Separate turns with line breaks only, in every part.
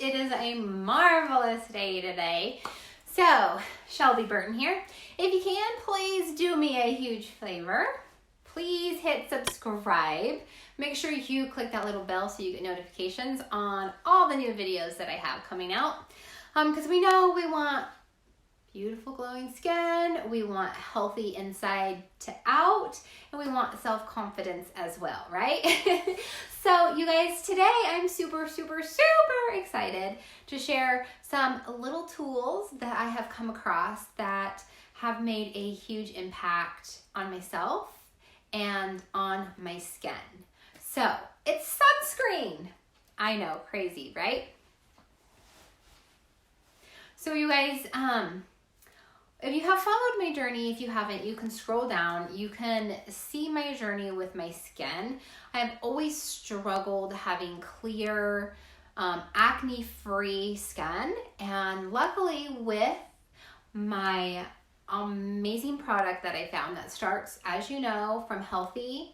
It is a marvelous day today. So, Shelby Burton here. If you can, please do me a huge favor. Please hit subscribe. Make sure you click that little bell so you get notifications on all the new videos that I have coming out. Because we know we want beautiful glowing skin, we want healthy inside to out, and we want self-confidence as well, right? So you guys, today I'm super excited to share some little tools that I have come across that have made a huge impact on myself and on my skin. So it's sunscreen. I know, crazy, right? So you guys, if you have followed my journey, if you haven't, you can scroll down. You can see my journey with my skin. I have always struggled having clear, acne-free skin. And luckily with my amazing product that I found that starts, as you know, from healthy,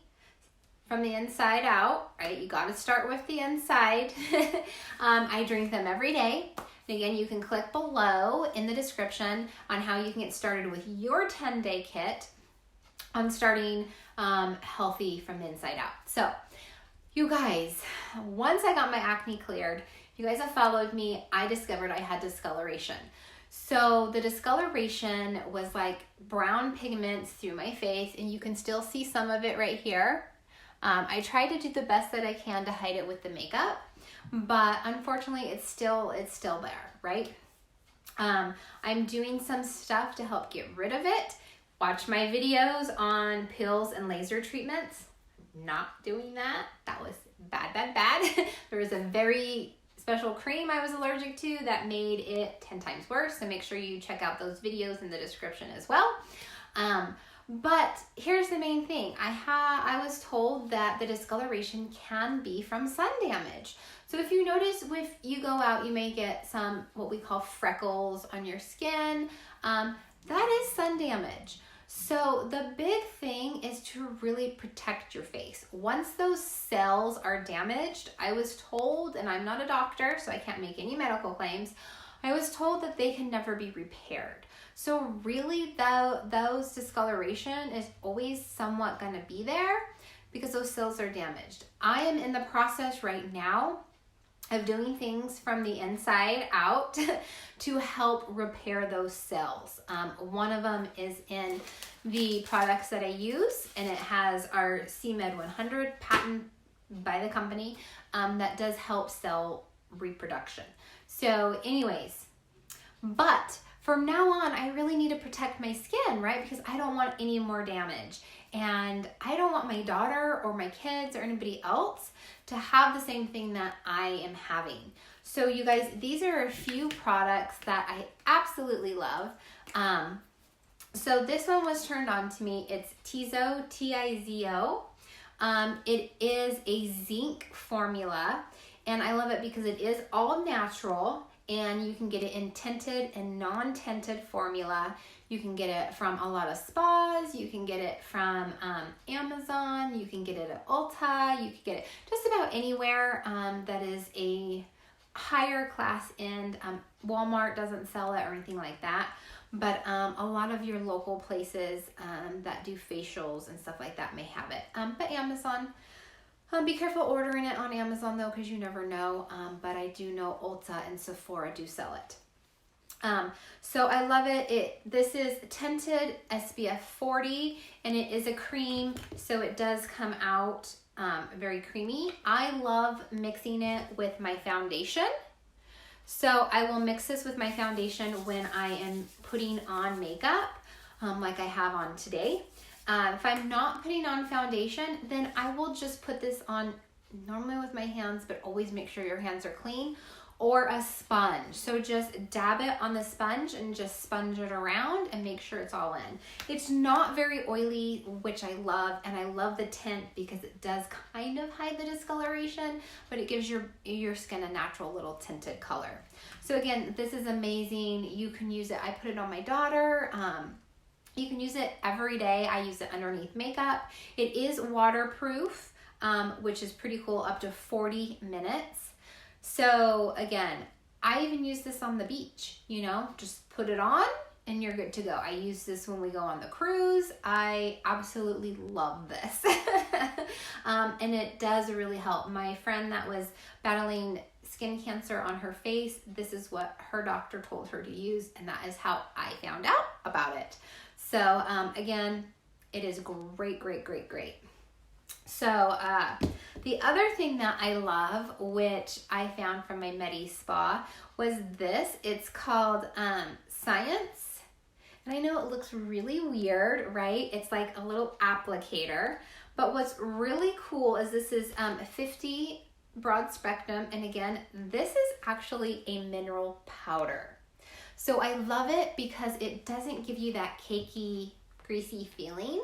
from the inside out, right? You got to start with the inside. I drink them every day. And again, you can click below in the description on how you can get started with your 10-day kit on starting healthy from the inside out. So, you guys, once I got my acne cleared, you guys have followed me, I discovered I had discoloration. So the discoloration was like brown pigments through my face, and you can still see some of it right here. I try to do the best that I can to hide it with the makeup, but unfortunately it's still there, right? I'm doing some stuff to help get rid of it. Watch my videos on pills and laser treatments. Not doing that. That was bad. There was a very special cream I was allergic to that made it 10 times worse. So make sure you check out those videos in the description as well. But here's the main thing. I was told that the discoloration can be from sun damage. So if you notice, if you go out, you may get some what we call freckles on your skin. That is sun damage. So the big thing is to really protect your face. Once those cells are damaged, I was told, and I'm not a doctor, so I can't make any medical claims, I was told that they can never be repaired. So really, those discoloration is always somewhat going to be there because those cells are damaged. I am in the process right now of doing things from the inside out to help repair those cells. One of them is in the products that I use, and it has our CMed 100 patent by the company that does help cell reproduction. So anyways, but from now on, I really need to protect my skin, right? Because I don't want any more damage. And I don't want my daughter or my kids or anybody else to have the same thing that I am having. So you guys, these are a few products that I absolutely love. So this one was turned on to me. It's Tizo, T-I-Z-O. It is a zinc formula, and I love it because it is all natural. And you can get it in tinted and non-tinted formula. You can get it from a lot of spas. You can get it from Amazon. You can get it at Ulta. You can get it just about anywhere that is a higher class end. Walmart doesn't sell it or anything like that. But a lot of your local places that do facials and stuff like that may have it. But Amazon, be careful ordering it on Amazon though, because you never know. But I do know Ulta and Sephora do sell it. So I love it. This is tinted SPF 40, and it is a cream, so it does come out very creamy. I love mixing it with my foundation. So I will mix this with my foundation when I am putting on makeup, like I have on today. If I'm not putting on foundation, then I will just put this on normally with my hands, but always make sure your hands are clean, or a sponge. So just dab it on the sponge and just sponge it around and make sure it's all in. It's not very oily, which I love, and I love the tint because it does kind of hide the discoloration, but it gives your skin a natural little tinted color. So again, this is amazing. You can use it. I put it on my daughter. You can use it every day. I use it underneath makeup. It is waterproof, which is pretty cool, up to 40 minutes. So again, I even use this on the beach, you know, just put it on and you're good to go. I use this when we go on the cruise. I absolutely love this. And it does really help. My friend that was battling skin cancer on her face, this is what her doctor told her to use, and that is how I found out about it. So again, it is great, great, great, great. So the other thing that I love, which I found from my Medi Spa, was this. It's called Science. And I know it looks really weird, right? It's like a little applicator. But what's really cool is this is 50 broad spectrum. And again, this is actually a mineral powder. So I love it because it doesn't give you that cakey, greasy feeling.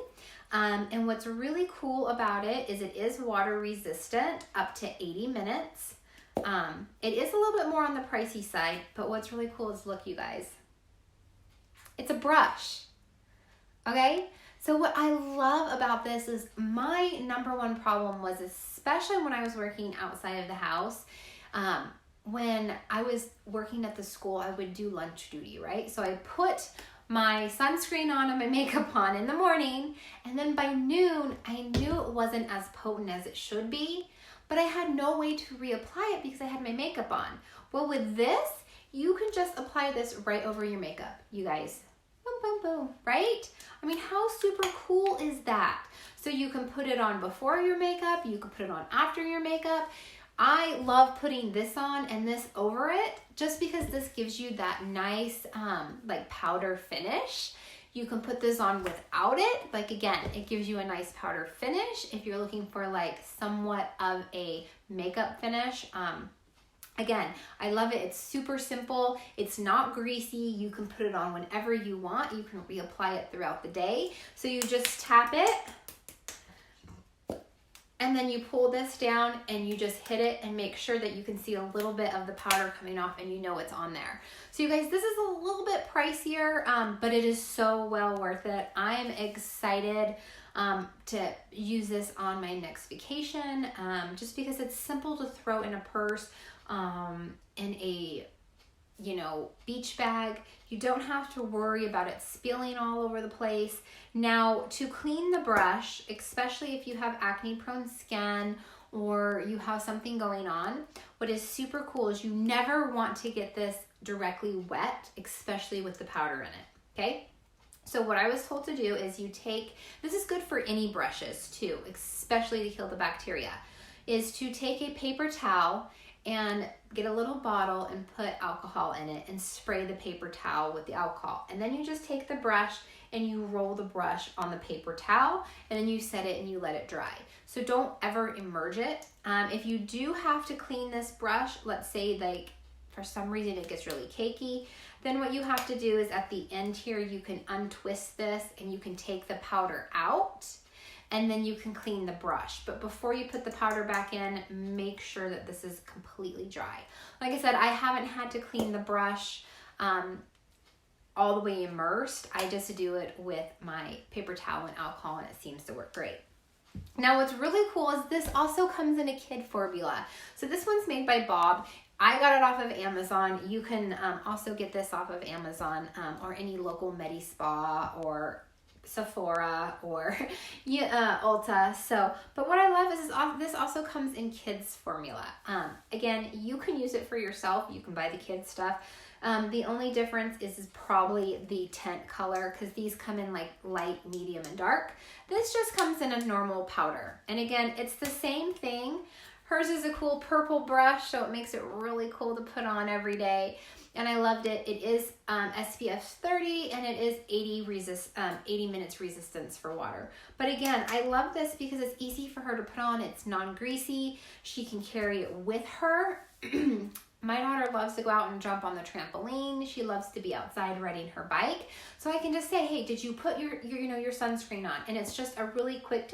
And what's really cool about it is it is water resistant up to 80 minutes. It is a little bit more on the pricey side, but what's really cool is, look, you guys, it's a brush. Okay? So what I love about this is my number one problem was, especially when I was working outside of the house, when I was working at the school, I would do lunch duty, right? So I put my sunscreen on and my makeup on in the morning, and then by noon, I knew it wasn't as potent as it should be, but I had no way to reapply it because I had my makeup on. Well, with this, you can just apply this right over your makeup, you guys. Boom, boom, boom, right? I mean, how super cool is that? So you can put it on before your makeup, you can put it on after your makeup. I love putting this on and this over it just because this gives you that nice like powder finish. You can put this on without it. Like, again, it gives you a nice powder finish if you're looking for like somewhat of a makeup finish. Again, I love it. It's super simple. It's not greasy. You can put it on whenever you want. You can reapply it throughout the day. So you just tap it, and then you pull this down and you just hit it and make sure that you can see a little bit of the powder coming off and you know it's on there. So you guys, this is a little bit pricier, but it is so well worth it. I'm excited to use this on my next vacation, just because it's simple to throw in a purse, in a, you know, beach bag. You don't have to worry about it spilling all over the place. Now, to clean the brush, especially if you have acne prone skin or you have something going on, what is super cool is you never want to get this directly wet, especially with the powder in it, okay? So what I was told to do is you take, this is good for any brushes too, especially to kill the bacteria, is to take a paper towel and get a little bottle and put alcohol in it and spray the paper towel with the alcohol. And then you just take the brush and you roll the brush on the paper towel, and then you set it and you let it dry. So don't ever immerse it. If you do have to clean this brush, let's say like for some reason it gets really cakey, then what you have to do is at the end here, you can untwist this and you can take the powder out, and then you can clean the brush. But before you put the powder back in, make sure that this is completely dry. Like I said, I haven't had to clean the brush all the way immersed. I just do it with my paper towel and alcohol, and it seems to work great. Now, what's really cool is this also comes in a kid formula. So this one's made by Bob. I got it off of Amazon. You can also get this off of Amazon or any local Medi Spa or Sephora or Ulta. So, but what I love is this also comes in kids formula. Again, you can use it for yourself. You can buy the kids stuff. The only difference is probably the tint color, because these come in like light, medium, and dark. This just comes in a normal powder. And again, it's the same thing. Hers is a cool purple brush, so it makes it really cool to put on every day. And I loved it. It is SPF 30, and it is 80 minutes resistance for water. But again, I love this because it's easy for her to put on. It's non-greasy. She can carry it with her. My daughter loves to go out and jump on the trampoline. She loves to be outside riding her bike. So I can just say, hey, did you put your sunscreen on? And it's just a really quick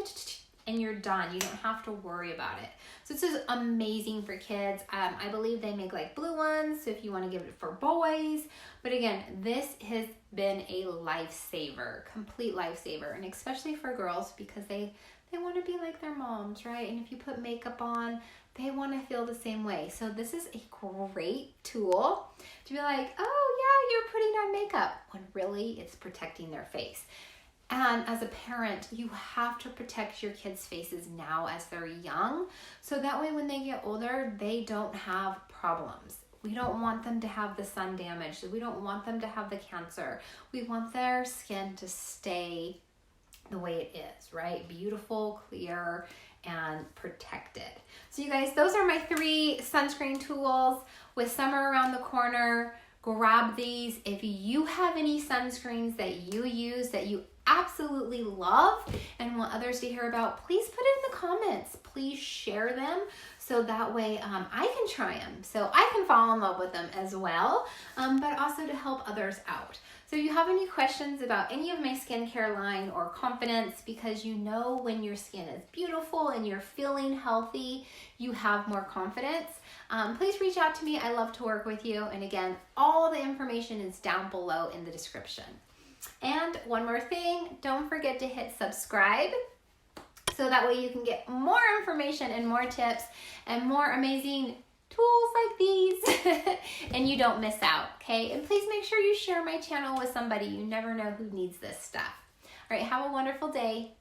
and you're done. You don't have to worry about it. So this is amazing for kids. I believe they make like blue ones, so if you want to give it for boys. But again, this has been a lifesaver, complete lifesaver, and especially for girls because they want to be like their moms, right? And if you put makeup on, they want to feel the same way. So this is a great tool to be like, oh yeah, you're putting on makeup, when really it's protecting their face. And as a parent, you have to protect your kids' faces now as they're young, so that way when they get older, they don't have problems. We don't want them to have the sun damage. We don't want them to have the cancer. We want their skin to stay the way it is, right? Beautiful, clear, and protected. So you guys, those are my 3 sunscreen tools. With summer around the corner, grab these. If you have any sunscreens that you use that you absolutely love and want others to hear about, please put it in the comments. Please share them so that way I can try them, so I can fall in love with them as well, but also to help others out. So if you have any questions about any of my skincare line or confidence, because you know when your skin is beautiful and you're feeling healthy, you have more confidence, please reach out to me. I love to work with you. And again, all the information is down below in the description. And one more thing, don't forget to hit subscribe, so that way you can get more information and more tips and more amazing tools like these and you don't miss out, okay? And please make sure you share my channel with somebody. You never know who needs this stuff. All right, have a wonderful day.